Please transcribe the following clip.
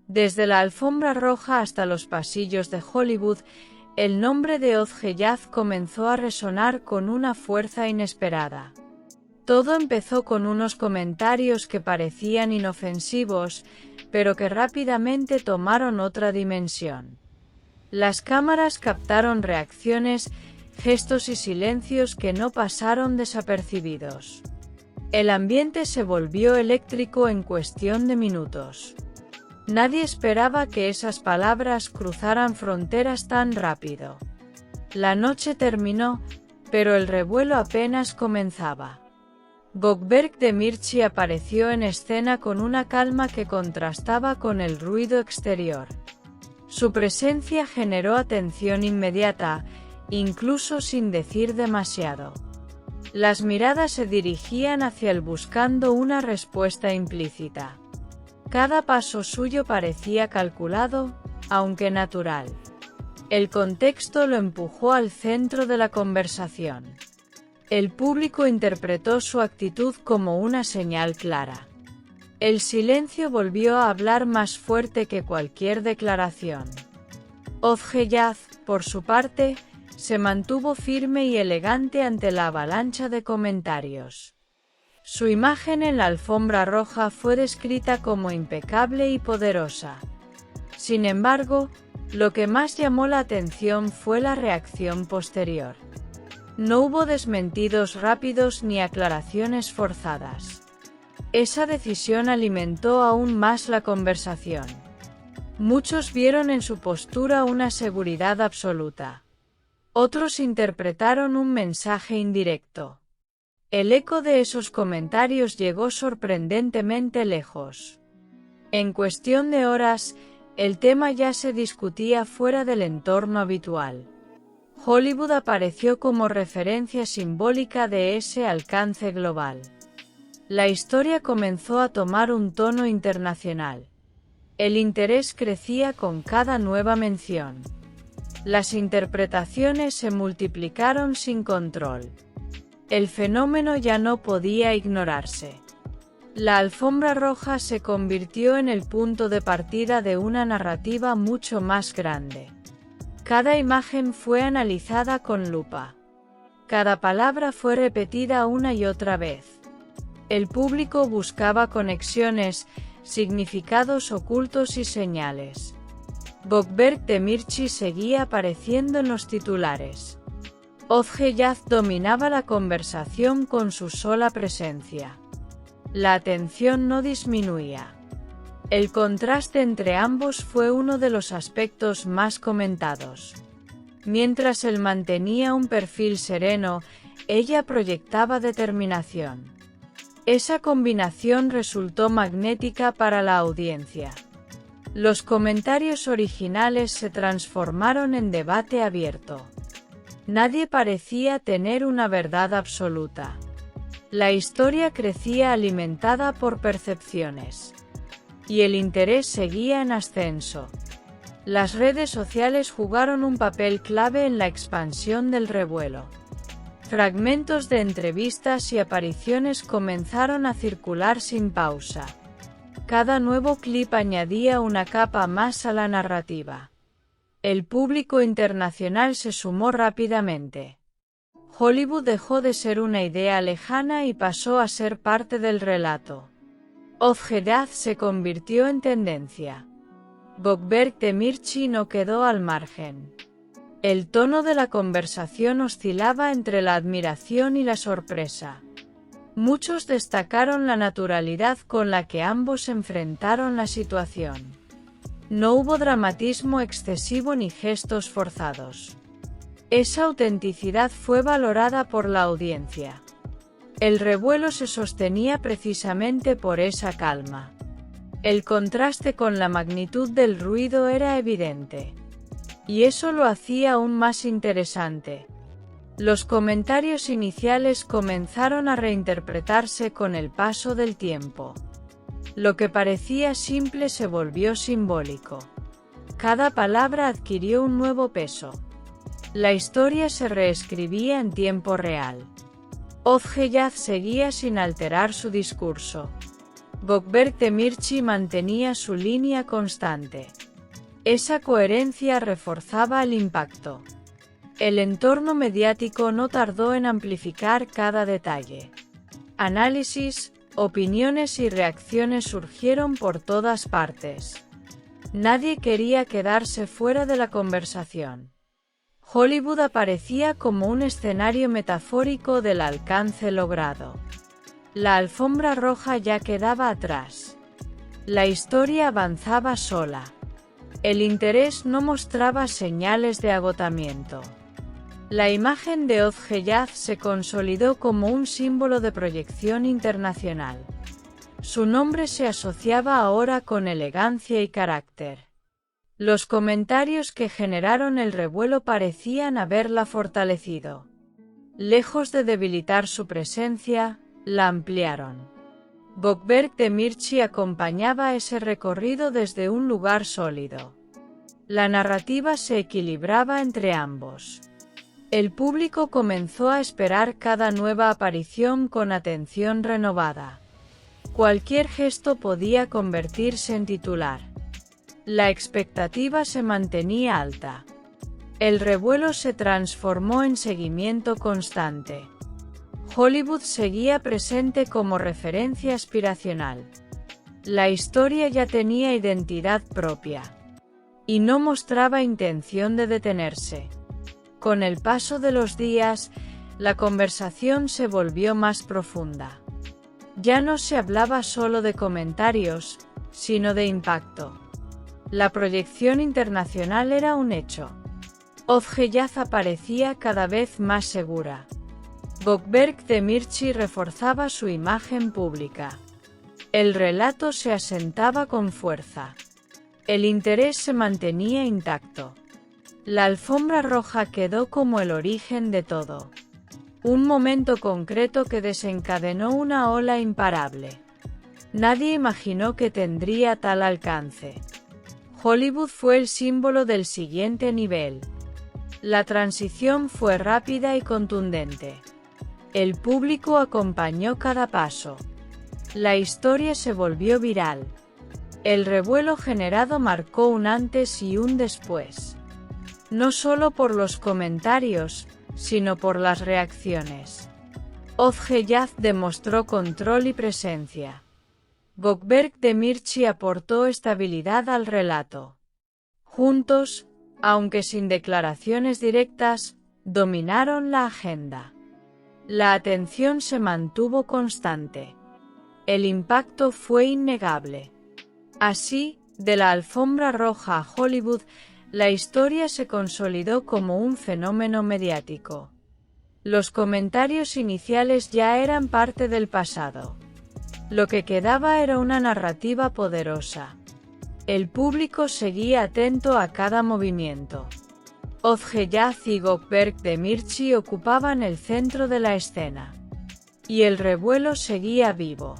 Desde la alfombra roja hasta los pasillos de Hollywood, el nombre de Ozgeyaz comenzó a resonar con una fuerza inesperada. Todo empezó con unos comentarios que parecían inofensivos, pero que rápidamente tomaron otra dimensión. Las cámaras captaron reacciones, gestos y silencios que no pasaron desapercibidos. El ambiente se volvió eléctrico en cuestión de minutos. Nadie esperaba que esas palabras cruzaran fronteras tan rápido. La noche terminó, pero el revuelo apenas comenzaba. Gökberk Demirci apareció en escena con una calma que contrastaba con el ruido exterior. Su presencia generó atención inmediata, incluso sin decir demasiado. Las miradas se dirigían hacia él buscando una respuesta implícita. Cada paso suyo parecía calculado, aunque natural. El contexto lo empujó al centro de la conversación. El público interpretó su actitud como una señal clara. El silencio volvió a hablar más fuerte que cualquier declaración. Ozgeyaz, por su parte, se mantuvo firme y elegante ante la avalancha de comentarios. Su imagen en la alfombra roja fue descrita como impecable y poderosa. Sin embargo, lo que más llamó la atención fue la reacción posterior. No hubo desmentidos rápidos ni aclaraciones forzadas. Esa decisión alimentó aún más la conversación. Muchos vieron en su postura una seguridad absoluta. Otros interpretaron un mensaje indirecto. El eco de esos comentarios llegó sorprendentemente lejos. En cuestión de horas, el tema ya se discutía fuera del entorno habitual. Hollywood apareció como referencia simbólica de ese alcance global. La historia comenzó a tomar un tono internacional. El interés crecía con cada nueva mención. Las interpretaciones se multiplicaron sin control. El fenómeno ya no podía ignorarse. La alfombra roja se convirtió en el punto de partida de una narrativa mucho más grande. Cada imagen fue analizada con lupa. Cada palabra fue repetida una y otra vez. El público buscaba conexiones, significados ocultos y señales. Gökberk Demirci seguía apareciendo en los titulares. Ozgeyaz dominaba la conversación con su sola presencia. La atención no disminuía. El contraste entre ambos fue uno de los aspectos más comentados. Mientras él mantenía un perfil sereno, ella proyectaba determinación. Esa combinación resultó magnética para la audiencia. Los comentarios originales se transformaron en debate abierto. Nadie parecía tener una verdad absoluta. La historia crecía alimentada por percepciones. Y el interés seguía en ascenso. Las redes sociales jugaron un papel clave en la expansión del revuelo. Fragmentos de entrevistas y apariciones comenzaron a circular sin pausa. Cada nuevo clip añadía una capa más a la narrativa. El público internacional se sumó rápidamente. Hollywood dejó de ser una idea lejana y pasó a ser parte del relato. Ozgeyaz se convirtió en tendencia. Gökberk Demirci no quedó al margen. El tono de la conversación oscilaba entre la admiración y la sorpresa. Muchos destacaron la naturalidad con la que ambos enfrentaron la situación. No hubo dramatismo excesivo ni gestos forzados. Esa autenticidad fue valorada por la audiencia. El revuelo se sostenía precisamente por esa calma. El contraste con la magnitud del ruido era evidente. Y eso lo hacía aún más interesante. Los comentarios iniciales comenzaron a reinterpretarse con el paso del tiempo. Lo que parecía simple se volvió simbólico. Cada palabra adquirió un nuevo peso. La historia se reescribía en tiempo real. Ozgeyaz seguía sin alterar su discurso. Gökberk-Demirci mantenía su línea constante. Esa coherencia reforzaba el impacto. El entorno mediático no tardó en amplificar cada detalle. Análisis, opiniones y reacciones surgieron por todas partes. Nadie quería quedarse fuera de la conversación. Hollywood aparecía como un escenario metafórico del alcance logrado. La alfombra roja ya quedaba atrás. La historia avanzaba sola. El interés no mostraba señales de agotamiento. La imagen de Özgeljaz se consolidó como un símbolo de proyección internacional. Su nombre se asociaba ahora con elegancia y carácter. Los comentarios que generaron el revuelo parecían haberla fortalecido. Lejos de debilitar su presencia, la ampliaron. Gökberk-Demirci acompañaba ese recorrido desde un lugar sólido. La narrativa se equilibraba entre ambos. El público comenzó a esperar cada nueva aparición con atención renovada. Cualquier gesto podía convertirse en titular. La expectativa se mantenía alta. El revuelo se transformó en seguimiento constante. Hollywood seguía presente como referencia aspiracional. La historia ya tenía identidad propia. Y no mostraba intención de detenerse. Con el paso de los días, la conversación se volvió más profunda. Ya no se hablaba solo de comentarios, sino de impacto. La proyección internacional era un hecho. Özgeljaz aparecía cada vez más segura. Gökberk-Demirci reforzaba su imagen pública. El relato se asentaba con fuerza. El interés se mantenía intacto. La alfombra roja quedó como el origen de todo. Un momento concreto que desencadenó una ola imparable. Nadie imaginó que tendría tal alcance. Hollywood fue el símbolo del siguiente nivel. La transición fue rápida y contundente. El público acompañó cada paso. La historia se volvió viral. El revuelo generado marcó un antes y un después. No solo por los comentarios, sino por las reacciones. Özgeljaz demostró control y presencia. Gökberk-Demirci aportó estabilidad al relato. Juntos, aunque sin declaraciones directas, dominaron la agenda. La atención se mantuvo constante. El impacto fue innegable. Así, de la alfombra roja a Hollywood, la historia se consolidó como un fenómeno mediático. Los comentarios iniciales ya eran parte del pasado. Lo que quedaba era una narrativa poderosa. El público seguía atento a cada movimiento. Özgeljaz y Gökberk-Demirci ocupaban el centro de la escena. Y el revuelo seguía vivo.